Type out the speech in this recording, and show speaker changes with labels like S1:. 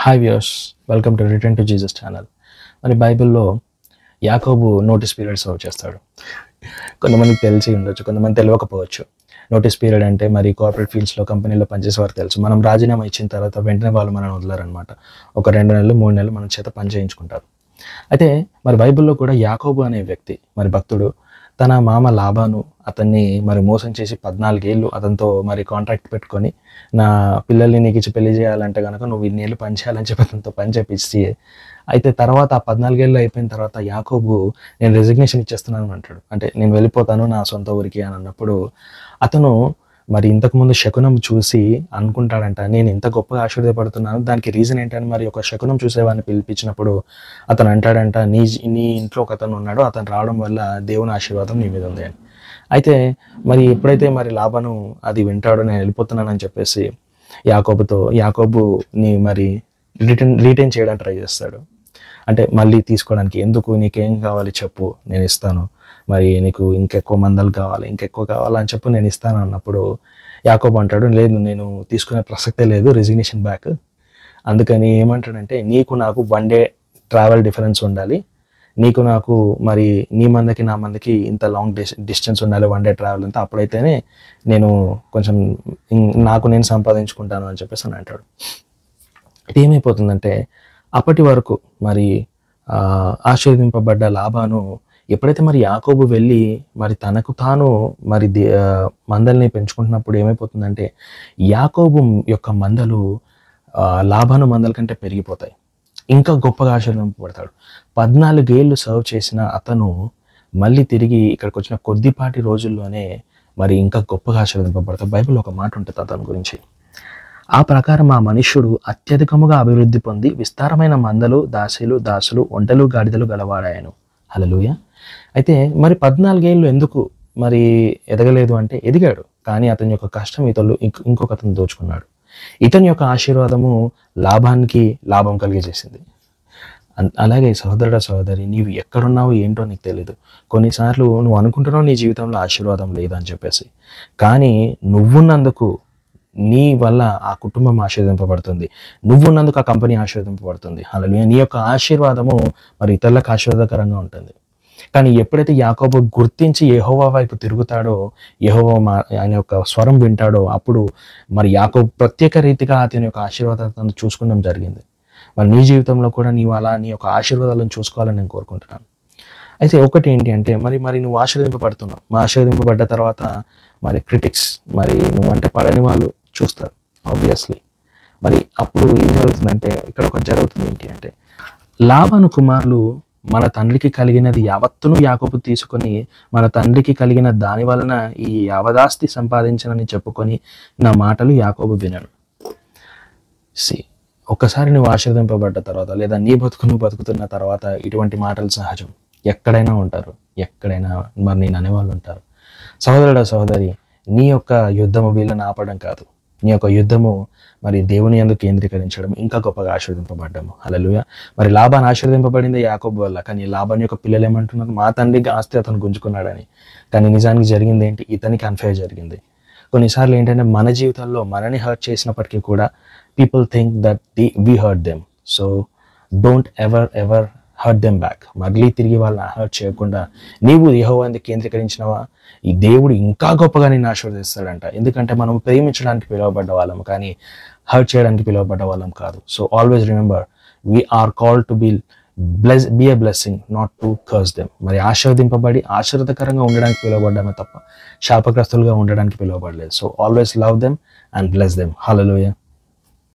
S1: Hi viewers, welcome to return to Jesus channel. మరి బైబిల్లో యాకోబు నోటీస్ పీరియడ్ సర్వ్ చేస్తాడు. కొంతమందికి తెలిసి ఉండొచ్చు, కొంతమంది తెలియకపోవచ్చు. నోటీస్ పీరియడ్ అంటే మరి కార్పొరేట్ ఫీల్డ్స్లో కంపెనీలో పనిచేసే వారికి తెలుసు. మనం రాజీనామా ఇచ్చిన తర్వాత వెంటనే వాళ్ళు మనల్ని వదలరనమాట. ఒక 2 నెలలు 3 నెలలు మన చేత పని చేయించుకుంటారు. అయితే మరి బైబిల్లో కూడా యాకోబు అనే వ్యక్తి, మరి భక్తుడు, తన మామ లాబాను అతన్ని మరి మోసం చేసి 14 ఏళ్ళు అతనితో మరి కాంట్రాక్ట్ పెట్టుకొని, నా పిల్లల్ని నీకు ఇచ్చి పెళ్లి చేయాలంటే కనుక నువ్వు ఇన్ని ఏళ్ళు పని చేయాలని చెప్పి అతనితో పని చేపించి, అయితే తర్వాత ఆ 14 ఏళ్ళు అయిపోయిన తర్వాత యాకోబు నేను రెసిగ్నేషన్ ఇచ్చేస్తున్నాను అంటాడు. అంటే నేను వెళ్ళిపోతాను నా సొంత ఊరికి అని అన్నప్పుడు అతను మరి ఇంతకుముందు శకునం చూసి అనుకుంటాడంట, నేను ఇంత గొప్పగా ఆశీర్వదపడుతున్నాను, దానికి రీజన్ ఏంటని మరి ఒక శకునం చూసేవాడిని పిలిపించినప్పుడు అతను అంటాడంట, నీ ఇంట్లో ఒక అతను ఉన్నాడు, అతను రావడం వల్ల దేవుని ఆశీర్వాదం నీ మీద ఉంది అని. అయితే మరి ఎప్పుడైతే మరి లాబాను అది వింటాడో, నేను వెళ్ళిపోతున్నానని చెప్పేసి యాకోబుని మరి రిటైన్ చేయడానికి ట్రై చేస్తాడు. అంటే మళ్ళీ తీసుకోవడానికి, ఎందుకు, నీకేం కావాలి చెప్పు నేను ఇస్తాను, మరి నీకు ఇంకెక్కువ మందలు కావాలి, ఇంకెక్కువ కావాలని చెప్పు నేను ఇస్తాను అన్నప్పుడు యాకోబు అంటాడు, లేదు నేను తీసుకునే ప్రసక్తే లేదు, రెసిగ్నేషన్ బ్యాక్. అందుకని ఏమంటాడంటే, నీకు నాకు 1 డే ట్రావెల్ డిఫరెన్స్ ఉండాలి, నీకు నాకు మరి నీ మందకి నా మందకి ఇంత లాంగ్ డిస్టెన్స్ ఉండాలి, 1 డే ట్రావెల్ అంతా, అప్పుడైతేనే నేను కొంచెం నాకు నేను సంపాదించుకుంటాను అని చెప్పేసి అని అంటాడు. ఇది ఏమైపోతుందంటే, అప్పటి వరకు మరి ఆశీర్వదింపబడ్డ లాబాను ఎప్పుడైతే మరి యాకోబు వెళ్ళి మరి తనకు తాను మరి మందల్ని పెంచుకుంటున్నప్పుడు ఏమైపోతుందంటే, యాకోబు యొక్క మందలు లాబాను మందల కంటే పెరిగిపోతాయి, ఇంకా గొప్పగా ఆశీర్వదింపబడతాడు. 14 ఏళ్ళు సర్వ్ చేసిన అతను మళ్ళీ తిరిగి ఇక్కడికి వచ్చిన కొద్దిపాటి రోజుల్లోనే మరి ఇంకా గొప్పగా ఆశీర్వదింపబడతాడు. బైబిల్లో ఒక మాట ఉంటుంది అతని గురించి, ఆ ప్రకారం ఆ మనుష్యుడు అత్యధికముగా అభివృద్ధి పొంది విస్తారమైన మందలు, దాసులు, ఒంటెలు, గాడిదలు గలవాడాయను. హల్లెలూయా. అయితే మరి 14 ఏళ్ళు ఎందుకు మరి ఎదగలేదు అంటే, ఎదిగాడు, కానీ అతని యొక్క కష్టం ఇంకొక అతను దోచుకున్నాడు. ఇతని యొక్క ఆశీర్వాదము లాభానికి లాభం కలిగజేసింది. అలాగే సహోదరి, నీవు ఎక్కడున్నావు ఏంటో నీకు తెలీదు. కొన్నిసార్లు నువ్వు అనుకుంటున్నావు నీ జీవితంలో ఆశీర్వాదం లేదని చెప్పేసి, కానీ నువ్వున్నందుకు నీ వల్ల ఆ కుటుంబం ఆశీర్వదింపబడుతుంది, నువ్వున్నందుకు ఆ కంపెనీ ఆశీర్వదింపబడుతుంది. హల్లెలూయా. నీ యొక్క ఆశీర్వాదము మరి ఇతరులకు ఆశీర్వాదకరంగా ఉంటుంది. కానీ ఎప్పుడైతే యాకోబు గుర్తించి యెహోవా వైపు తిరుగుతాడో, యెహోవా ఆయన యొక్క స్వరం వింటాడో, అప్పుడు మరి యాకోబు ప్రత్యేక రీతిగా అతని యొక్క ఆశీర్వాదాలను చూసుకోవడం జరిగింది. మరి నీ జీవితంలో కూడా నీవు అలా నీ యొక్క ఆశీర్వాదాలను చూసుకోవాలని నేను కోరుకుంటున్నాను. అయితే ఒకటి ఏంటి అంటే, మరి నువ్వు ఆశీర్వదింపబడుతున్నావు, ఆశీర్వదింపబడ్డ తర్వాత మరి క్రిటిక్స్, మరి నువ్వంటే పడని వాళ్ళు చూస్తారు ఆబ్వియస్లీ. మరి అప్పుడు ఏం జరుగుతుందంటే, ఇక్కడ ఒకటి జరుగుతుంది ఏంటి అంటే, లాబాను కుమారులు మన తండ్రికి కలిగినది యావత్తును యాకోబు తీసుకొని మన తండ్రికి కలిగిన దాని వలన ఈ యావదాస్తి సంపాదించనని చెప్పుకొని నా మాటలు యాకోబు వినడు. ఒక్కసారి నువ్వు ఆశీర్వదింపబడ్డ తర్వాత, లేదా నీ నువ్వు బతుకుతున్న తర్వాత ఇటువంటి మాటలు సహజం, ఎక్కడైనా ఉంటారు, ఎక్కడైనా మరి నేను అనేవాళ్ళు ఉంటారు. సహోదరి, నీ యొక్క యుద్ధము వీళ్ళని ఆపడం కాదు, నీ యొక్క యుద్ధము మరి దేవుని యందు కేంద్రీకరించడం, ఇంకా గొప్పగా ఆశీర్వదింపబడ్డము. హల్లెలూయా. మరి లాబాను ఆశీర్వదింపబడింది యాకోబు వల్ల, కానీ లాబాను యొక్క పిల్లలు ఏమంటున్నారు, మా తండ్రికి ఆస్తి అతను గుంజుకున్నాడని. కానీ నిజానికి జరిగింది ఏంటి, ఇతనికి అన్ఫేర్ జరిగింది. కొన్నిసార్లు ఏంటంటే మన జీవితంలో మనని హర్ట్ చేసినప్పటికీ కూడా people think that we hurt them, so don't ever hurt them back. మళ్ళీ తిరిగి వాళ్ళని హర్ట్ చేయకుండా నీవు యెహోవాని కేంద్రీకరించినవా, ఈ దేవుడు ఇంకా గొప్పగా నిన్ను ఆశీర్వదిస్తాడంట. ఎందుకంటే మనం ప్రేమించడానికి పిలువబడ్డ వాళ్ళం, కానీ హర్ట్ చేయడానికి పిలువబడ్డ వాళ్ళం కాదు. So always remember, we are called to be a blessing, not to curse them. మరి ఆశీర్వదింపబడి ఆశీర్వదకరంగా ఉండడానికి పిలువబడ్డామే తప్ప శాపగ్రస్తులుగా ఉండడానికి పిలువబడలేదు. So always love them and bless them. Hallelujah.